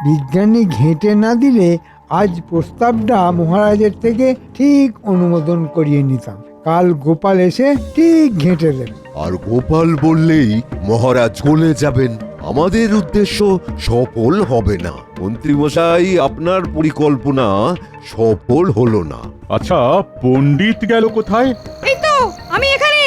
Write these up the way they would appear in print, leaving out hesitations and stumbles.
বিজ্ঞানী ঘেঁটে না দিলে আজ প্রস্তাবটা মহারাজের থেকে ঠিক অনুমোদন করিয়ে নিতাম। কাল গোপাল এসে ঠিক ঘেঁটে দেবে। আর গোপাল বললেই মহারাজ চলে যাবেন। আমাদের উদ্দেশ্য সফল হবে না। মন্ত্রীমশাই, আপনার পরিকল্পনা সফল হলো না। আচ্ছা, পণ্ডিত গেল কোথায়? এই তো আমি এখানে।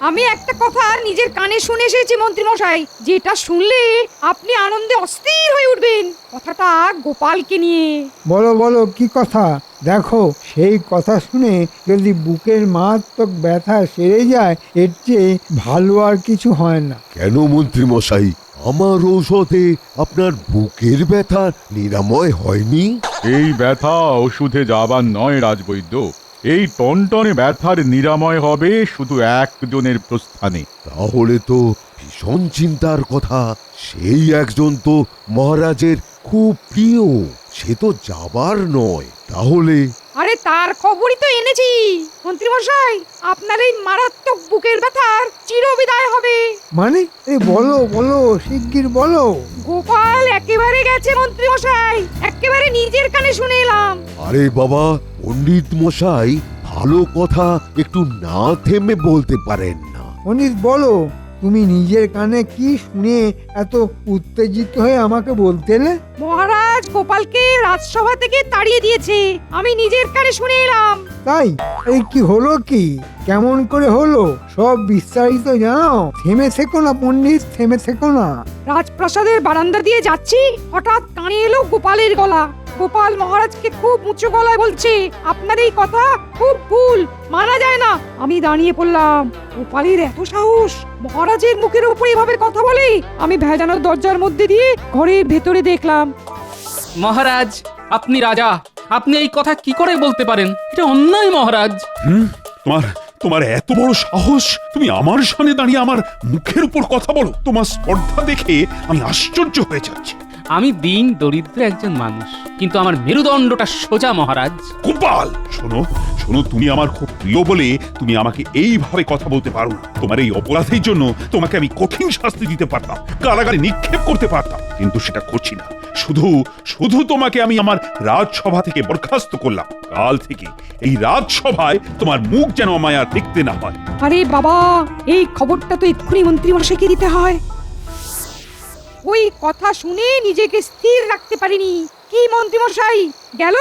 আমি একটা কথা নিজের কানে শুনে এসেছি মন্ত্রী মশাই, যেটা শুনলে আপনি আনন্দে অস্থির হয়ে উঠবেন। কথাটা গোপালকে নিয়ে। বলো বলো, কি কথা? দেখো, সেই কথা শুনে যদি বুকের মারাত্মক ব্যথা সেরে যায়, এর চেয়ে ভালো আর কিছু হয় না। কেন মন্ত্রীমশাই, আমার ঔষধে আপনার বুকের ব্যথা নিরাময় হয়নি? এই ব্যথা ওষুধে যাবার নয় রাজবৈদ্য, এই টনটনে ব্যথার নিরাময় হবে শুধু একজনের প্রস্থানে। তাহলে তো ভীষণ চিন্তার কথা। সেই একজন তো মহারাজের খুব প্রিয়, সে তো যাবার নয়। তাহলে আরে তার খবরই তো এনেছি মন্ত্রী মশাই। আপনার এই মারাত্মক বুকের ব্যথার চিরবিদায় হবে। মানে বলো বলো, শিগগির বলো। গোপাল একেবারে গেছে মন্ত্রী মশাই, একেবারে নিজের কানে শুনে এলাম। আরে বাবা, পণ্ডিত মশাই ভালো কথা একটু না থেমে বলতে পারেন না? অনিত, বলো, তুমি নিজের কানে কি শুনে এত উত্তেজিত হয়ে আমাকে বলতে এলে? মহারাজ গোপালকে রাজসভা থেকে তাড়িয়ে দিয়েছে, আমি নিজের কানে শুনে এলাম। তাই? এই কি হলো কি? কেমন করে হলো? সব বিস্তারিত জানাও। থেমে থেকো না পণ্ডিত, থেমে থেকো না। রাজপ্রাসাদের বারান্দা দিয়ে যাচ্ছি, হঠাৎ কানে এলো গোপালের গলা। গোপাল মহারাজকে খুব উঁচু গলায় বলছে, আপনার এই কথা খুব ভুল, মানা যায় না। আমি দাঁড়িয়ে পড়লাম। গোপালের এত সাহস, মহারাজের মুখের উপর এভাবে কথা বলে। আমি ভেজানোর দরজার মধ্যে দিয়ে ঘরের ভেতরে দেখলাম। মহারাজ, আপনি রাজা, আপনি এই কথা কি করে বলতে পারেন? এটা অন্যায় মহারাজ। তোমার তোমার এত বড় সাহস, তুমি আমার সামনে দাঁড়িয়ে আমার মুখের উপর কথা বলো? তোমার স্পর্ধা দেখে আমি আশ্চর্য হয়ে যাচ্ছি। আমি দিন দরিদ্র একজন মানুষ, কিন্তু আমার মেরুদণ্ডটা সোজা মহারাজ। গোপাল, শোনো শোনো, তুমি আমার খুব প্রিয় বলে তুমি আমাকে এইভাবে কথা বলতে পারো না। তোমার এই অপরাধের জন্য তোমাকে আমি কঠিন শাস্তি দিতে পারতাম, কারাগারে নিক্ষেপ করতে পারতাম, কিন্তু সেটা করছি না। শুধু শুধু তোমাকে আমি আমার রাজসভা থেকে বরখাস্ত করলাম। কাল থেকে এই রাজসভায় তোমার মুখ যেন আমায় আর দেখতে না হয়। আরে বাবা, এই খবরটা তো এক্ষুনি মন্ত্রী মশাইকে দিতে হয়। ওই কথা শুনে নিজেকে স্থির রাখতে পারিনি। কি মন্ত্রী মশাই, গেল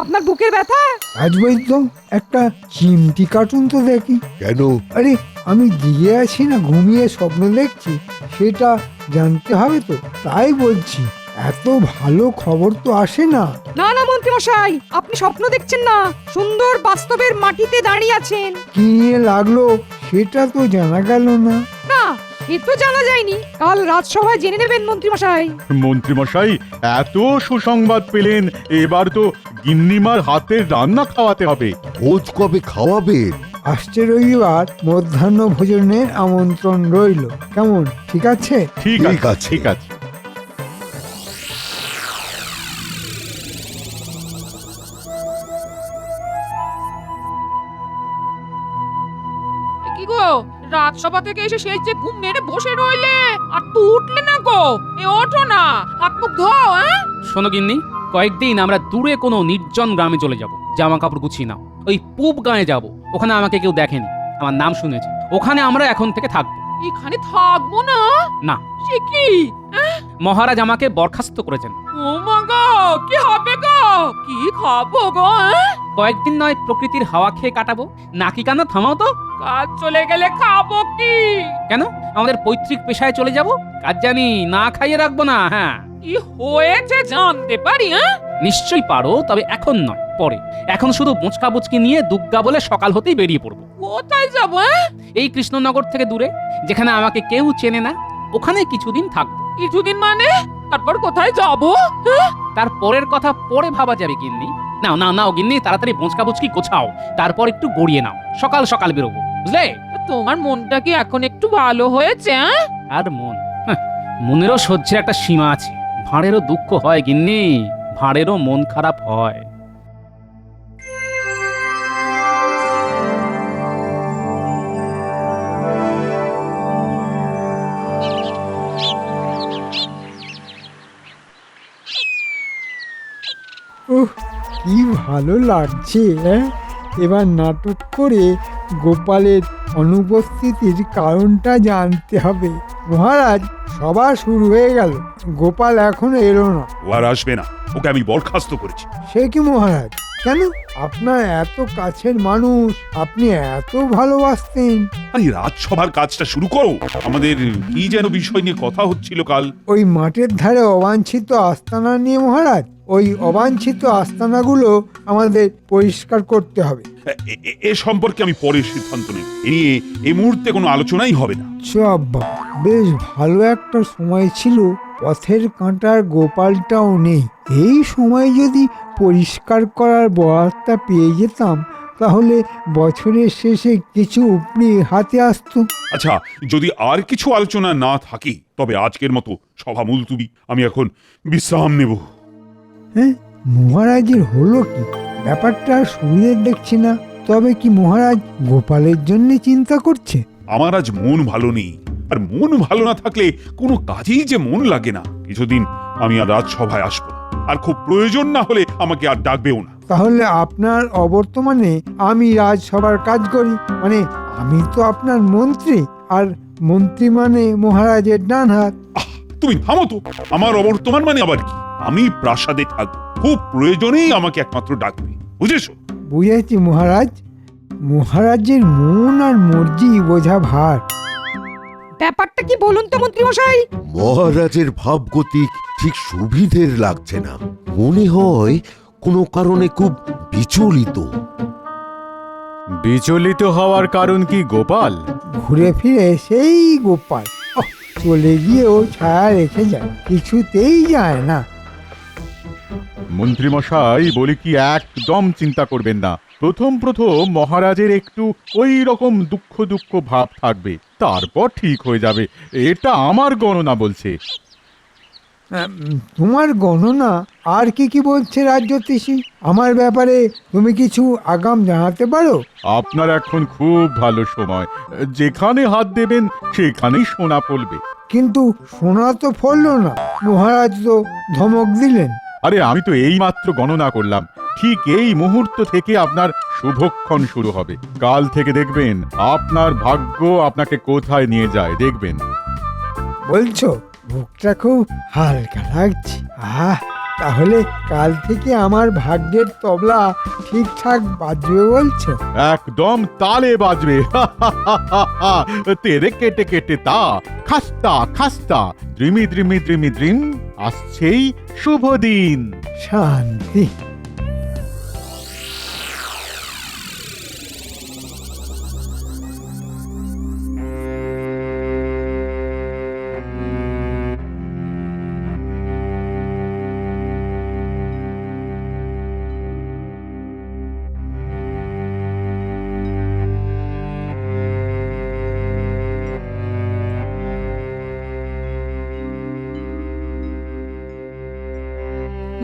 আপনার বুকের ব্যথা? রাজবৈদ্য, একটা চিমটি কার্টুন তো দেখি। কেন? আরে, আমি দিয়ে আছি না ঘুমিয়ে স্বপ্ন দেখছি, সেটা জানতে হবে তো, তাই বলছি। এত ভালো খবর তো আসে না। না না মন্ত্রী মশাই, আপনি স্বপ্ন দেখছেন না, সুন্দর বাস্তবের মাটিতে দাঁড়িয়ে আছেন। কি নিয়ে লাগলো সেটা তো জানা গেল না। না, এ তো জানা যায়নি। কাল রাজসভায় জেনে নেবেন মন্ত্রী মশাই। মন্ত্রীমশাই এত সুসংবাদ পেলেন, এবার তো গিন্নিমার হাতের রান্না খাওয়াতে হবে। ভোজ কবে খাওয়াবেন? আসছে রবিবার মধ্যাহ্ন ভোজনের আমন্ত্রণ রইল। কেমন, ঠিক আছে? ঠিক ঠিক আছে, আছে। ঠিক আছে। কি গো, রাজসভা থেকে এসে সেই যে ঘুম মেরে বসে রইলে, আর তো উঠলে না গো? এ ওঠো না, হাত মুখ ধোও। শোনো গিন্নি, কয়েকদিন আমরা দূরে কোনো নির্জন গ্রামে চলে যাব। জামা কাপড় গুছিয়ে নাও, ওই পূব গাঁয়ে যাব। ওখানে আমাকে কেউ দেখেনি, আমার নাম শুনেছে। ওখানে আমরা এখন থেকে থাকবো। এখানে থাকবো না? না, সে কি? মহারাজ আমাকে বরখাস্ত করেছেন। ও মা গো, কি হবে গো? কি খাবো গো? কয়েকদিন নয় প্রকৃতির হাওয়া খেয়ে কাটাবো। নাকি কান্না থামাও তো। কাজ চলে গেলে খাবো কি? কেন, আমাদের পৈতৃক পেশায় চলে যাব? কাজ জানি, না খাইয়ে রাখবো না। হ্যাঁ, কি হয়েছে জানতে পারি? নিশ্চয়ই পারো, তবে এখন নয়, পরে। এখন শুধু বোঁচকা বুচকি নিয়ে দুগ্গা বলে সকাল হতেই বেরিয়ে পড়বো। কোথায় যাবো? এই কৃষ্ণনগর থেকে দূরে, যেখানে আমাকে কেউ চেনে না, ওখানে কিছুদিন থাকবো। কিছুদিন মানে? তারপর কোথায় যাবো? তার পরের কথা পরে ভাবা যাবে গিন্নি। নাও নাও নাও গিন্নি, তাড়াতাড়ি বোঁচকা বুচকি গোছাও, তারপর একটু গড়িয়ে নাও। সকাল সকাল বেরোবো, বুঝলে? তোমার মনটা কি এখন একটু ভালো হয়েছে? আর মন, মনেরও সহ্যের একটা সীমা আছে। ভাঁড়েরও দুঃখ হয় গিন্নি, ভাঁড়েরও মন খারাপ হয়। কি ভালো লাগছে, হ্যাঁ? এবার নাটক করে গোপালের অনুপস্থিতির কারণটা জানতে হবে। মহারাজ, সভা শুরু হয়ে গেল, গোপাল এখনো এলো না। ও আর আসবে না, ওকে আমি বরখাস্ত করেছি। সে কি মহারাজ? কেন? আপনার এত কাছের মানুষ, আপনি এত ভালোবাসতেন। আরে রাজসভার কাজটা শুরু করো। আমাদের কি যেন বিষয় নিয়ে কথা হচ্ছিল কাল। ওই মাঠের ধারে অবাঞ্ছিত আস্তানা নিয়ে মহারাজ। ওই অবাঞ্ছিত আস্তানাগুলো আমাদের পরিষ্কার করতে হবে। এ সম্পর্কে আমি পরে সিদ্ধান্ত নেব। এ নিয়ে এই মুহূর্তে কোনো আলোচনাই হবে না। বাবা, বেশ ভালো একটা সময় ছিল, পথের কাঁটার গোপালটাও নেই। এই সময় যদি পরিষ্কার করার বরাতটা পেয়ে যেতাম, তাহলে বছরের শেষে কিছু উপরি হাতে আসতো। আচ্ছা, যদি আর কিছু আলোচনা না থাকে তবে আজকের মতো সভা মুলতুবি। আমি এখন বিশ্রাম নেব। হ্যাঁ, মহারাজের হলো কি? ব্যাপারটা সুবিধের দেখছি না। তবে কি মহারাজ গোপালের জন্য চিন্তা করছে? আমার আজ মন ভালো নেই, আর মন ভালো না থাকলে কোনো কাজেই যে মন লাগে না। কিছুদিন আমি আর রাজসভায় আসবো না, আর খুব প্রয়োজন না হলে আমাকে আর ডাকবেও না। তাহলে আপনার অবর্তমানে আমি রাজসভার কাজ করি, মানে আমি তো আপনার মন্ত্রী, আর মন্ত্রী মানে মহারাজের ডান হাত। তুমি থামো তো। আমার অবর্তমান মানে আবার কি? আমি প্রাসাদে থাকবো, খুব প্রয়োজনেই আমাকে একমাত্র ডাকবে, বুঝেছো? বুঝেছি মহারাজ, মহারাজের মন আর মর্জি বোঝা ভার। ব্যাপারটা কি বলুন তো মন্ত্রী মশাই? মহারাজের ভাবগতিক ঠিক সুবিধের লাগছে না। মনে হয় কোনো কারণে খুব বিচলিত। বিচলিত হওয়ার কারণ কি গোপাল? ঘুরে ফিরে সেই গোপাল চলে গিয়েও ছায়া রেখে যায়, কিছুতেই যায় না। মন্ত্রীমশাই বলি কি, একদম চিন্তা করবেন না। প্রথম মহারাজের একটু ওই রকম দুঃখ দুঃখ ভাব থাকবে, তারপর ঠিক হয়ে যাবে। এটা আমার গণনা বলছে। তোমার গণনা? আর কি কি বলছে রাজ্যোতিষী? আমার ব্যাপারে তুমি কিছু আগাম জানাতে পারো? আপনার এখন খুব ভালো সময়, যেখানে হাত দেবেন সেখানেই সোনা ফলবে। কিন্তু সোনা তো ফললো না, মহারাজ তো ধমক দিলেন। আরে আমি তো এই মাত্র গণনা করলাম, ঠিক এই মুহূর্ত থেকে আপনার শুভক্ষণ শুরু হবে। কাল থেকে দেখবেন আপনার ভাগ্য আপনাকে কোথায় নিয়ে যায়, দেখবেন। বলছো? বুকটা খুব হালকা লাগছে। তাহলে কাল থেকে আমার ভাগ্যের তবলা ঠিকঠাক বাজবে বলছো? একদম তালে বাজবে। তেরে কেটে কেটে তা খাস্তা খাস্তা দ্রিমি দ্রিমি দ্রিমি দ্রিম, আসছেই শুভ দিন। শান্তি।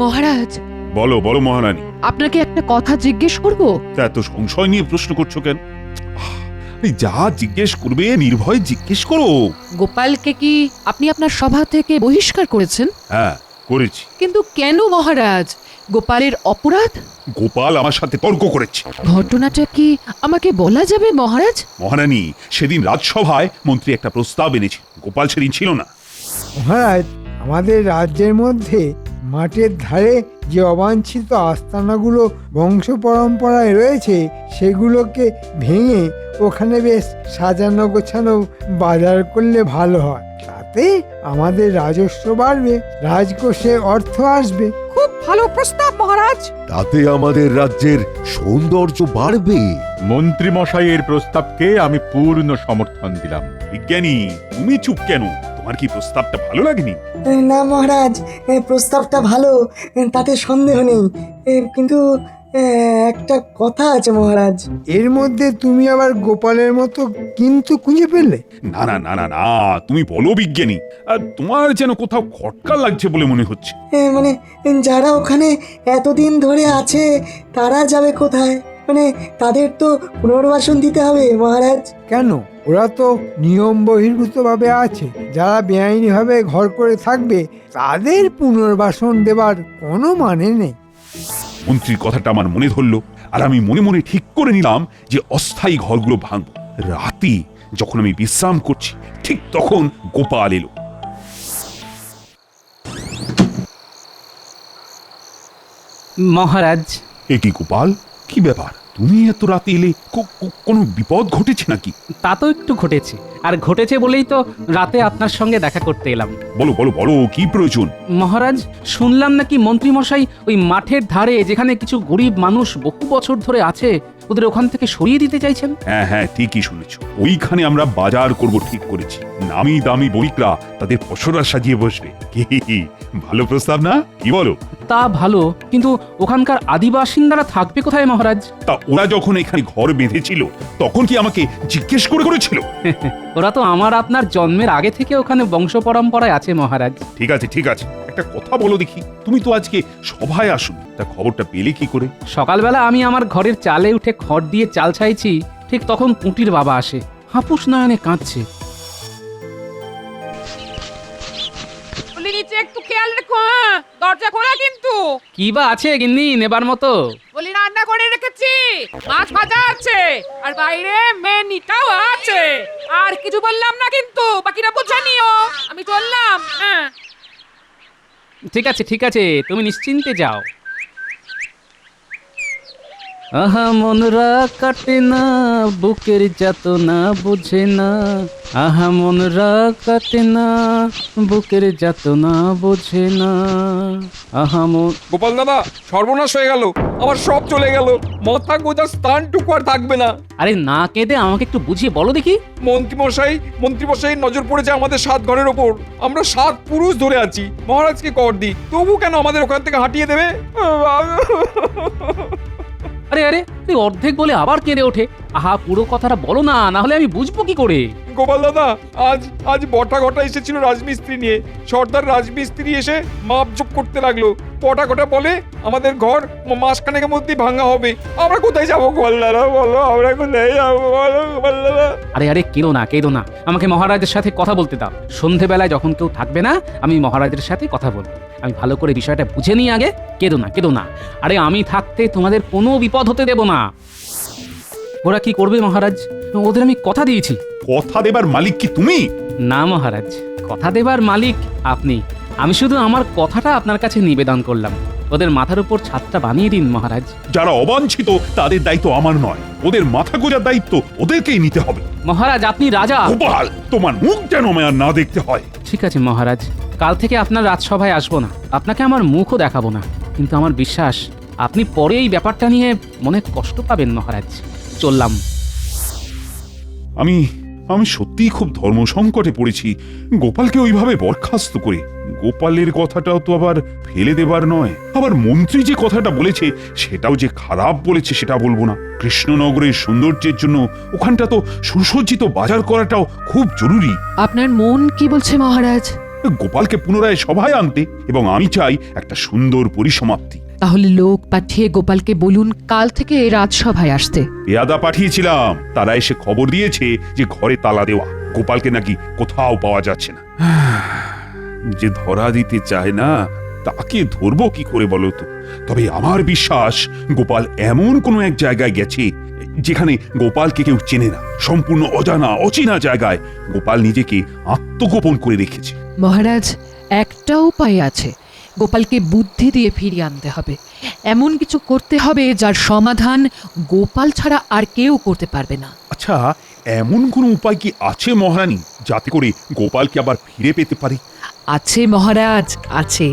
মহারাজ, বলো বলো মহারানী। আপনাকে একটা কথা জিজ্ঞেস করব? তা এত সংশয় নিয়ে প্রশ্ন করছো কেন? যা জিজ্ঞেস করবে নির্ভয় জিজ্ঞেস করো। গোপালকে কি আপনি আপনার সভা থেকে বহিষ্কার করেছেন? হ্যাঁ, করেছি। কিন্তু কেন মহারাজ? গোপালের অপরাধ? গোপাল আমার সাথে তর্ক করেছে। ঘটনাটা কি আমাকে বলা যাবে মহারাজ? মহারানী, সেদিন রাজসভায় মন্ত্রী একটা প্রস্তাব এনেছে, গোপাল সেদিন ছিল না। মহারাজ, আমাদের রাজ্যের মধ্যে মাঠের ধারে যে অবাঞ্ছিত আস্তানাগুলো বংশ পরম্পরায় রয়েছে, সেগুলোকে ভেঙে ওখানে বেশ সাজানো গোছানো বাজার করলে ভালো হয়। তাতে আমাদের রাজস্ব বাড়বে, রাজকোষে অর্থ আসবে। খুব ভালো প্রস্তাব মহারাজ। তাতে আমাদের রাজ্যের সৌন্দর্য বাড়বে। মন্ত্রী মশাইয়ের প্রস্তাবকে আমি পূর্ণ সমর্থন দিলাম। বিজ্ঞানী, তুমি চুপ কেন? তোমার কি প্রস্তাবটা ভালো লাগেনি? না মহারাজ, প্রস্তাবটা ভালো, তাতে সন্দেহ নেই, কিন্তু একটা কথা আছে মহারাজ। এর মধ্যে তুমি আবার গোপালের মতো কিন্তু খুঁজে পেলে? না না না না না, তুমি বলো বিজ্ঞানী। আর তোমার যেন কোথাও খটকা লাগছে বলে মনে হচ্ছে। মানে যারা ওখানে এতদিন ধরে আছে তারা যাবে কোথায়? মানে তাদের তো পুনর্বাসন দিতে হবে মহারাজ। কেন? ওরা তো নিয়ম বহির্ভূতভাবে আছে। যারা বেআইনিভাবে ঘর করে থাকবে তাদের পুনর্বাসন দেবার কোনো মানে নেই। মন্ত্রীর কথাটা আমার মনে ধরলো, আর আমি মনে মনে ঠিক করে নিলাম যে অস্থায়ী ঘরগুলো ভাঙব। রাতে যখন আমি বিশ্রাম করছি, ঠিক তখন গোপাল এলো। মহারাজ, এ কি গোপাল, কি ব্যাপার? তুমি এত রাতে এলে? কোনো বিপদ ঘটেছে নাকি? তা তো একটু ঘটেছে, আর ঘটেছে বলেই তো রাতে আপনার সঙ্গে দেখা করতে এলাম। বলো বলো বলো, কি প্রয়োজন? মহারাজ, শুনলাম নাকি মন্ত্রী মশাই ওই মাঠের ধারে যেখানে কিছু গরিব মানুষ বহু বছর ধরে আছে ওদের ওখান থেকে সরিয়ে দিতে চাইছেন। হ্যাঁ হ্যাঁ, ঠিকই শুনেছো। ওইখানে আমরা বাজার করব ঠিক করেছি। নামি দামি বণিকরা তাদের পসরা সাজিয়ে বসবে। কি ভালো প্রস্তাব না, কি বলো? তা ভালো, কিন্তু ওখানকার আদিবাসিন্দারা থাকবে কোথায় মহারাজ? তা ওরা যখন এখানে ঘর বেঁধেছিল তখন কি আমাকে জিজ্ঞেস করেছিল? ওরা তো আমার আপনার জন্মের আগে থেকে ওখানে বংশ পরম্পরায় আছে মহারাজ। ঠিক আছে ঠিক আছে, একটা কথা বলো দেখি, তুমি তো আজকে সভায় আসুন, তা খবরটা পেলে কি করে? সকালবেলা আমি আমার ঘরের চালে উঠে খড় দিয়ে চাল ছাইছি, ঠিক তখন পুঁটির বাবা আসে, হাপুস নয়নে কাঁদছে। বলি নিচে একটু খেয়াল রেখো, হ্যাঁ? দরজা খোলা কিন্তু। কি বা আছে গিন্নি নেবার মতো? বলি রান্না করে রেখেছি, মাছ ভাজা আছে, আর বাইরে মেনিটাও আছে। আর কিছু বললাম না কিন্তু, বাকিটা বুঝে নিও। আমি চললাম, হ্যাঁ। ঠিক আছে, তুমি নিশ্চিন্তে যাও। আহা মনরা কাটে না, বুকের যাতনা বুঝে না। আহা মনরা কাটে না, বুকের যাতনা বুঝে না। আহা মন। গোপাল দাদা, সর্বনাশ হয়ে গেল, আমার সব চলে গেল, মাথা গোজার স্থানটুকু আর থাকবে না। আরে না কেঁদে আমাকে একটু বুঝিয়ে বলো দেখি। মন্ত্রীমশাই নজর পড়েছে আমাদের 7 ঘরের ওপর। আমরা 7 পুরুষ ধরে আছি, মহারাজকে কর দিই, তবু কেন আমাদের ওখান থেকে হাঁটিয়ে দেবে? আরে তুই অর্ধেক বলে আবার কেঁদে ওঠে। আহা পুরো কথাটা বলো না, না হলে আমি বুঝবো কি করে? গোপাল দাদা, আজ বটা ঘটা এসেছিল রাজমিস্ত্রি নিয়ে। সর্দার রাজমিস্ত্রি এসে মাপজোক করতে লাগলো। বটা ঘটা বলে আমাদের ঘর মাসখানেকের মধ্যেই ভাঙা হবে। আমরা কোথায় যাবো গোপাল দাদা, বলো আমরা কোথায় যাবো, বলো গোপাল দাদা। আরে কেঁদো না, আমাকে মহারাজের সাথে কথা বলতে দাও। সন্ধেবেলায় যখন কেউ থাকবে না, আমি মহারাজের সাথে কথা বলবো। আমি ভালো করে বিষয়টা বুঝে নিই আগে। কেঁদো না। আরে আমি থাকতে তোমাদের কোনো বিপদ হতে দেব না। ওরা কি করবে মহারাজ? ওদের আমি কথা দিয়েছি। কথা দেবার মালিক কি তুমি? না মহারাজ, কথা দেবার মালিক আপনি। আমি শুধু আমার কথাটা আপনার কাছে নিবেদন করলাম। ওদের মাথার উপর ছাদটা বানিয়ে দিন মহারাজ। যারা অবাঞ্ছিত তাদের দায়িত্ব আমার নয়, ওদের মাথা গোজার দায়িত্ব ওদেরকেই নিতে হবে। মহারাজ আপনি রাজা। গোপাল, তোমার মুখ যেন আমার না দেখতে হয়। ঠিক আছে মহারাজ, কাল থেকে আপনার রাজসভায় আসবো না, আপনাকে আমার মুখও দেখাবো না। কিন্তু আমার বিশ্বাস আপনি পরে এই ব্যাপারটা নিয়ে মনে কষ্ট পাবেন মহারাজ। চললাম। আমি সত্যিই খুব ধর্ম সংকটে পড়েছি গোপালকে ওইভাবে বরখাস্ত করে। গোপালের কথাটাও তো আবার ফেলে দেবার নয়, আবার মন্ত্রী যে কথাটা বলেছে সেটাও যে খারাপ বলেছে সেটা বলবো না। কৃষ্ণনগরের সৌন্দর্যের জন্য ওখানটা তো সুসজ্জিত বাজার করাটাও খুব জরুরি। আপনার মন কি বলছে মহারাজ? গোপালকে পুনরায় সভায় আনতে, এবং আমি চাই একটা সুন্দর পরিসমাপ্তি। তাহলে লোক পাঠিয়ে গোপালকে বলুন কাল থেকে রাজসভায় আসতে। পেয়াদা পাঠিয়েছিলাম, তারা এসে খবর দিয়েছে যে ঘরে তালা দেওয়া, গোপালকে নাকি কোথাও পাওয়া যাচ্ছে না। যে ধরা দিতে চায় না তাকে ধরবো কি করে বলো তো? তবে আমার বিশ্বাস গোপাল এমন কোনো এক জায়গায় গেছে যেখানে গোপালকে কেউ চেনে না। সম্পূর্ণ অজানা অচেনা জায়গায় গোপাল নিজেকে আত্মগোপন করে রেখেছে। মহারাজ, একটা উপায় আছে, গোপালকে বুদ্ধি দিয়ে ফিরিয়ে আনতে হবে। এমন কিছু করতে হবে যার সমাধান গোপাল ছাড়া আর কেউ করতে পারবে না। আচ্ছা, এমন কোনো উপায় কি আছে মহারানী, যাতে করে গোপালকে আবার ফিরে পেতে পারি? আছে মহারাজ, আছে।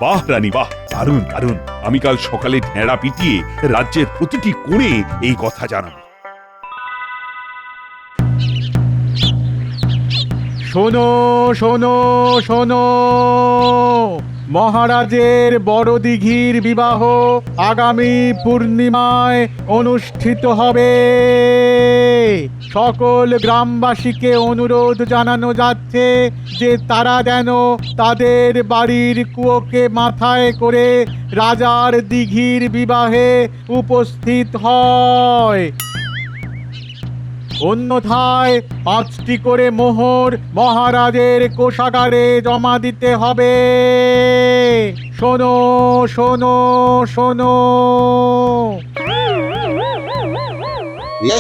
বাহ রানী, বাহ, দারুণ দারুণ। আমি কাল সকালে ঢেঁড়া পিটিয়ে রাজ্যের প্রতিটি কোণে এই কথা জানাবো। শোনো, মহারাজের বড় দিঘির বিবাহ আগামী পূর্ণিমায় অনুষ্ঠিত হবে। সকল গ্রামবাসীকে অনুরোধ জানানো যাচ্ছে যে তারা যেন তাদের বাড়ির কুয়োকে মাথায় করে রাজার দিঘির বিবাহে উপস্থিত হয়। অন্যথায় 5টি করে মোহর মহারাজের কোষাগারে জমা দিতে হবে। শোনো শোনো শোনো।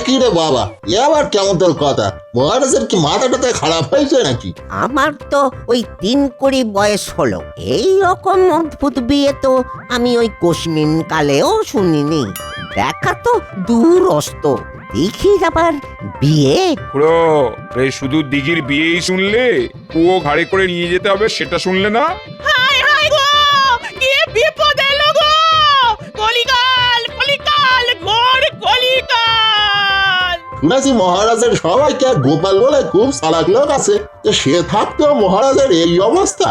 কি রে বাবা, এ আবার কেমন তোর কথা? মহারাজের কি মাথাটাতে খারাপ হয়েছে নাকি? আমার তো ওই 3 কোটি বয়স হলো। এই রকম অদ্ভুত বিয়ে তো আমি ওই কোশমিন কালেও শুনিনি। দেখা তো দূরস্ত, দেখি আবার বিয়ে। খুড়ো, এই শুধু দিঘির বিয়েই শুনলে? কুয়ো ঘাড়ে করে নিয়ে যেতে হবে সেটা শুনলে না? হায় হায় গো, কি বিপদ এলো গো! কলিকাল কলিকাল ঘোর কলিকাল! শুনেছি মহারাজের সবাইকে আর গোপাল বলে খুব চালাক লোক আছে, যে সে থাকতেও মহারাজের এই অবস্থা।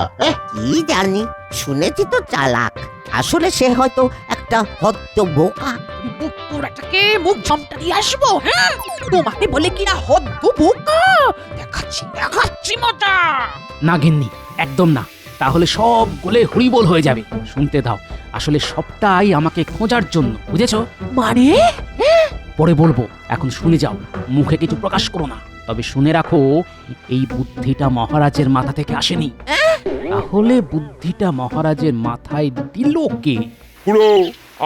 কি জানি, শুনেছি তো চালাক, আসলে সে হয়তো একটা হদ্দ বোকা। পুরাটাকে মুখ ঝমটা দিয়ে আসবো, হ্যাঁ? তোমাকে বলে কিনা হদ্দ বোকা? দেখাচ্ছি মজা। না গিন্নি, একদম না। তাহলে সব গলে হরিবোল হয়ে যাবে। শুনতে দাও, আসলে সবটাই আমাকে খোঁজার জন্য, বুঝেছো? মানে পরে বলবো, এখন শুনে যাও, মুখে কিছু প্রকাশ করো না। তবে শুনে রাখো, এই বুদ্ধিটা মহারাজের মাথা থেকে আসেনি। তাহলে বুদ্ধিটা মহারাজের মাথায় দিল কে? খুড়ো,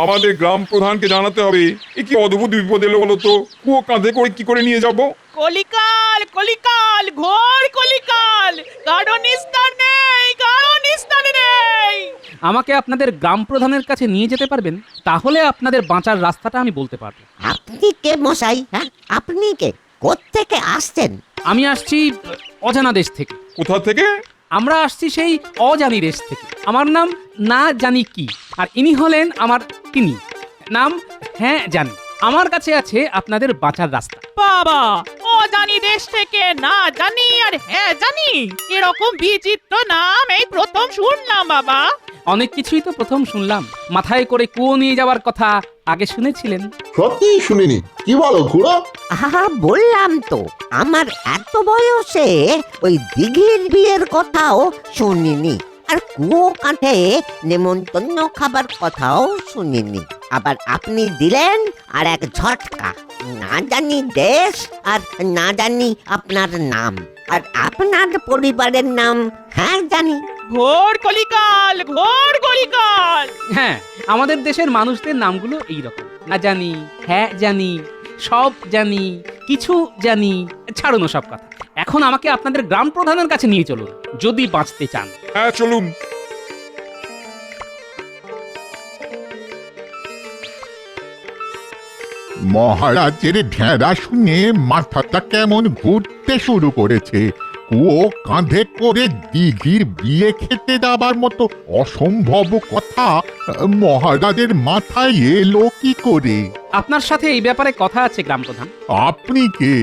আমাদের গ্রাম প্রধানকে জানাতে হবে। এ কি অদ্ভুত বিপদ এলো বলো তো? কুয়ো কাঁধে করে কি করে নিয়ে যাব? কলিকাল কলিকাল ঘোর কলিকাল! কারো নিস্তার নেই, কারো নিস্তার নেই। আমাকে আপনাদের গ্রাম প্রধানের কাছে নিয়ে যেতে পারবেন? তাহলে আপনাদের বাঁচার রাস্তাটা আমি বলতে পারবো। আপনি কে মশাই? হ্যাঁ, আপনি কে? কোত্থেকে আসছেন? আমি আসছি অজানা দেশ থেকে। কোথা থেকে? আমরা আসছি সেই অজানি দেশ থেকে। আমার নাম না জানি কি, আর ইনি হলেন আমার তিনি, নাম হ্যাঁ জানি। আমার কাছে আছে আপনাদের বাঁচার রাস্তা। বাবা, ও জানি দেশ থেকে না জানি আর হ্যাঁ জানি, এরকম বিচিত্র নাম এই প্রথম শুনলাম বাবা। অনেক কিছুই তো প্রথম শুনলাম। মাথায় করে কুয়ো নিয়ে যাওয়ার কথা আগে শুনেছিলেন? সত্যি শুনিনি। কি বলো খুড়ো? আহা, বললাম তো, আমার এত বয়সে ওই দিঘির বিয়ের কথাও শুনিনি, আর কুয়ো কাঁধে নেমন্তন্ন খাবার কথাও শুনিনি। আবার আপনি দিলেন আর এক ঝটকা, না জানি দেশ আর না জানি আপনার নাম, আর আপনার পরিবারের নাম হ্যাঁ জানি। ঘোর কলিকাল, ঘোর কলিকাল! হ্যাঁ, আমাদের দেশের মানুষদের নামগুলো এইরকম। না জানি, হ্যাঁ জানি, সব জানি, কিছু জানি। ছাড়ুন সব কথা। এখন আমাকে আপনাদের গ্রাম প্রধানের কাছে নিয়ে চলুন, যদি বাঁচতে চান। হ্যাঁ, চলুন। মহারাজের ঢেঁড়া শুনে মাথাটা কেমন ঘুরতে শুরু করেছে। কুয়ো কাঁধে করে দিঘির বিয়ে খেতে যাবার মতো অসম্ভব কথা মহারাজের মাথায় এলো কি করে? আপনার সাথে এই ব্যাপারে কথা আছে গ্রাম প্রধান। আপনি কে?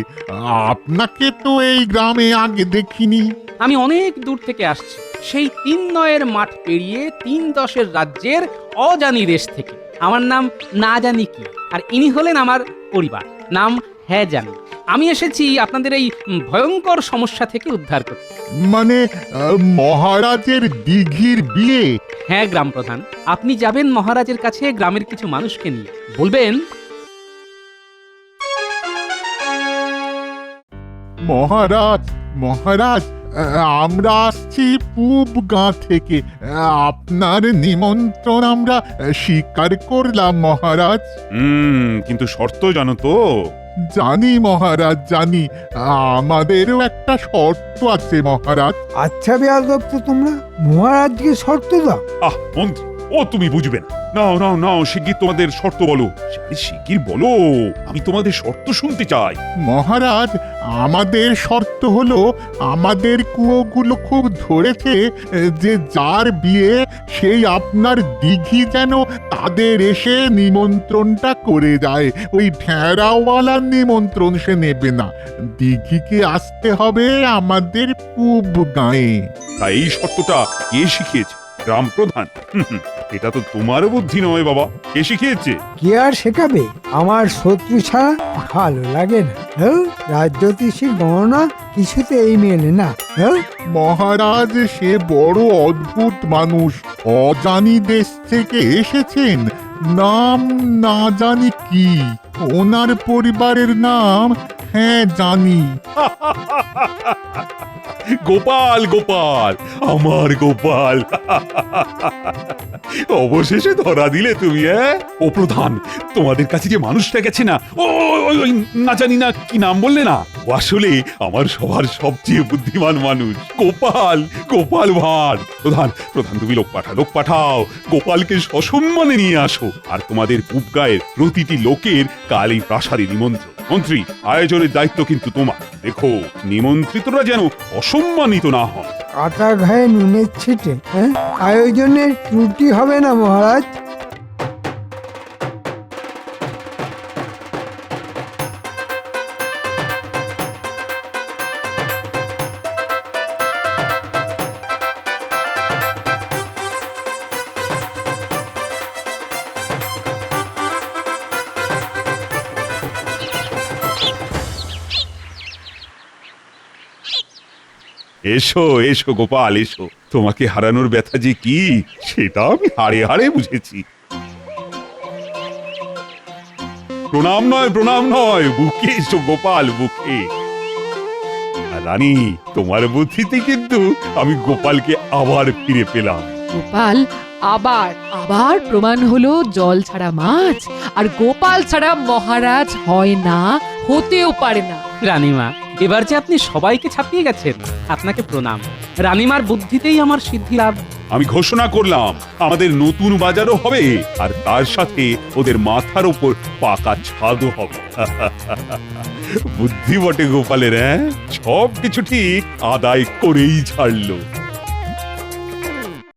আপনাকে তো এই গ্রামে আগে দেখিনি। আমি অনেক দূর থেকে আসছি, সেই 3 নয়ের মাঠ পেরিয়ে 3-10 রাজ্যের অজানি দেশ থেকে। আমার নাম না জানি কি, আর ইনি হলেন আমার পরিবার, নাম হ্যাঁ জানি। আমি এসেছি আপনাদের এই ভয়ঙ্কর সমস্যা থেকে উদ্ধার করতে। মানে মহারাজের দিঘির বিয়ে? হ্যাঁ গ্রাম প্রধান, আপনি যাবেন মহারাজের কাছে গ্রামের কিছু মানুষকে নিয়ে, বলবেন মহারাজ, মহারাজ, আমরা আসছি পূব গাঁ থেকে। আপনার নিমন্ত্রণ আমরা স্বীকার করলাম মহারাজ। কিন্তু শর্ত জানো তো? জানি মহারাজ, জানি। আমাদেরও একটা শর্ত আছে মহারাজ। আচ্ছা বেয়াদব তো তোমরা, মহারাজকে শর্ত দাও। মন্ত্রী, ও তুমি বুঝবে না। নাও নাও নাও, শিগগির তোমাদের শর্ত বলো। শিগগির বলো, আমি তোমাদের শর্ত শুনতে চাই। মহারাজ, আমাদের শর্ত হলো, আমাদের কুয়োগুলো খুব ধরেছে যে যার বিয়ে সেই আপনার দিঘি যেন তাদের এসে নিমন্ত্রণটা করে যায়। ওই ভেড়াওয়ালার নিমন্ত্রণ সে নেবে না, দিঘিকে আসতে হবে আমাদের পূব গাঁয়ে। তাই এই শর্তটা কে শিখিয়েছে? গ্রাম প্রধান? এটা তো তোমার বুদ্ধি নয় বাবা, কে শিখিয়েছে? কে আর শেখাবে? আমার শত্রু ছাড়া ভালো লাগে না। রাজ্যতীষীর গণনা কিছুতেই মেলে না। মহারাজ, সে বড় অদ্ভুত মানুষ, অজানি দেশ থেকে এসেছেন, নাম না জানি কি, ওনার পরিবারের নাম হ্যাঁ জানি। গোপাল গোপাল আমার গোপাল, অবশেষে ধরা দিলে তুমি। ও প্রধান, তোমাদের কাছে যে মানুষটা গেছে না, ওই না জানি না কি নাম বললে না, ও আসলে আমার সবার সবচেয়ে বুদ্ধিমান মানুষ, গোপাল, গোপাল ভাঁড়। প্রধান প্রধান তুমি লোক পাঠাও, গোপালকে সসম্মানে নিয়ে আসো। আর তোমাদের পুবগায়ের প্রতিটি লোকের কাল এই প্রাসাদে নিমন্ত্রণ। মন্ত্রী, আয়োজনের দায়িত্ব কিন্তু তোমার। দেখো নিমন্ত্রিতরা যেন অসম্মানিত না হয়। আটা ঘায়ে নুনের ছিটে, হ্যাঁ? আয়োজনের ত্রুটি হবে না মহারাজ। এসো এসো গোপাল এসো, তোমাকে হারানোর ব্যথা যে কি সেটা আমি হাড়ে হাড়ে বুঝেছি। প্রণাম নয়, বুকে এসো গোপাল, বুকে। আর রানী, তোমার বুদ্ধিতে কিন্তু আমি গোপালকে আবার ফিরে পেলাম। গোপাল আবার প্রমাণ হলো জল ছাড়া মাছ, আর গোপাল ছাড়া মহারাজ হয় না, হতেও পারে না। রানীমা, এবার যে আপনি সবাইকে ছাপিয়ে গেছেন, আপনাকে প্রণাম। রানীমার বুদ্ধিতেই আমার সিদ্ধি লাভ। আমি ঘোষণা করলাম আমাদের নতুন বাজারও হবে, আর তার সাথে ওদের মাথার ওপর পাকা ছাদও হবে। বুদ্ধি বটে গোপালের, সব কিছু ঠিক আদায় করেই ছাড়লো।